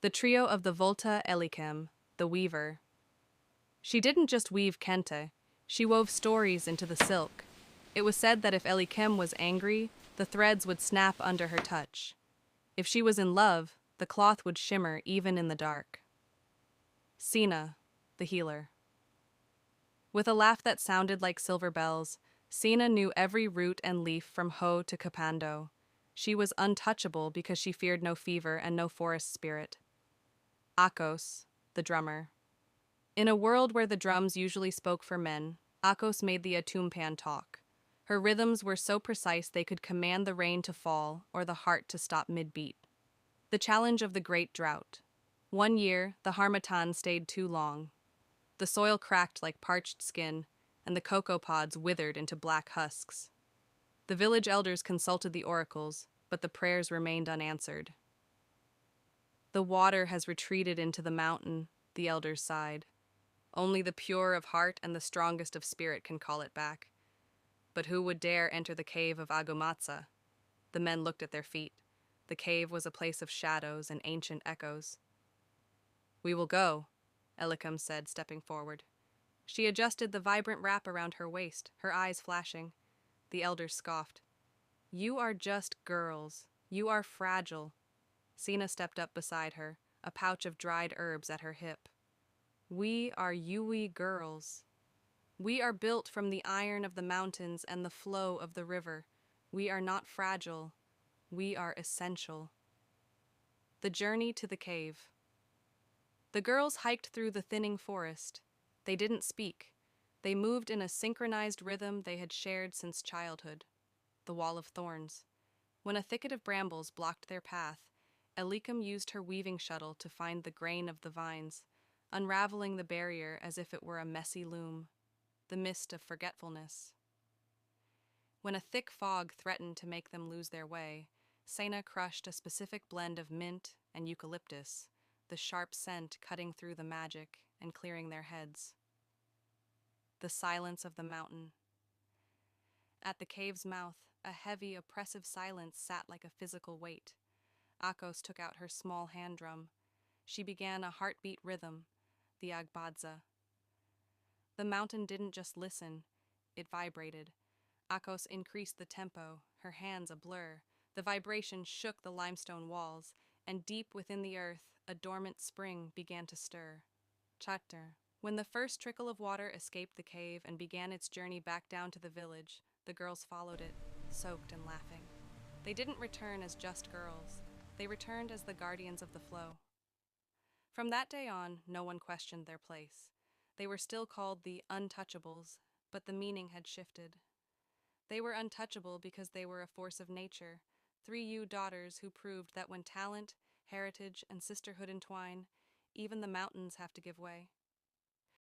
The trio of the Volta Elikem, the weaver. She didn't just weave kente, she wove stories into the silk. It was said that if Elikem was angry, the threads would snap under her touch. If she was in love, the cloth would shimmer even in the dark. Sina, the healer. With a laugh that sounded like silver bells, Sina knew every root and leaf from Ho to Capando. She was untouchable because she feared no fever and no forest spirit. Akos, the drummer. In a world where the drums usually spoke for men, Akos made the Atumpan talk. Her rhythms were so precise they could command the rain to fall or the heart to stop mid-beat. The challenge of the great drought. One year, the harmattan stayed too long. The soil cracked like parched skin, and the cocoa pods withered into black husks. The village elders consulted the oracles, but the prayers remained unanswered. The water has retreated into the mountain, the elders sighed. Only the pure of heart and the strongest of spirit can call it back. But who would dare enter the cave of Agumatsa? The men looked at their feet. The cave was a place of shadows and ancient echoes. We will go, Elikem said, stepping forward. She adjusted the vibrant wrap around her waist, her eyes flashing. The elders scoffed. You are just girls. You are fragile. Sina stepped up beside her, a pouch of dried herbs at her hip. We are Yui girls. We are built from the iron of the mountains and the flow of the river. We are not fragile. We are essential. The journey to the cave. The girls hiked through the thinning forest. They didn't speak. They moved in a synchronized rhythm they had shared since childhood. The wall of thorns. When a thicket of brambles blocked their path, Elikem used her weaving shuttle to find the grain of the vines, unraveling the barrier as if it were a messy loom, the mist of forgetfulness. When a thick fog threatened to make them lose their way, Sena crushed a specific blend of mint and eucalyptus, the sharp scent cutting through the magic and clearing their heads. The silence of the mountain. At the cave's mouth, a heavy, oppressive silence sat like a physical weight. Akos took out her small hand drum. She began a heartbeat rhythm, the agbadza. The mountain didn't just listen, it vibrated. Akos increased the tempo, her hands a blur. The vibration shook the limestone walls, and deep within the earth, a dormant spring began to stir. Chatter. When the first trickle of water escaped the cave and began its journey back down to the village, the girls followed it, soaked and laughing. They didn't return as just girls. They returned as the guardians of the flow. From that day on, no one questioned their place. They were still called the untouchables, but the meaning had shifted. They were untouchable because they were a force of nature, 3U daughters who proved that when talent, heritage, and sisterhood entwine, even the mountains have to give way.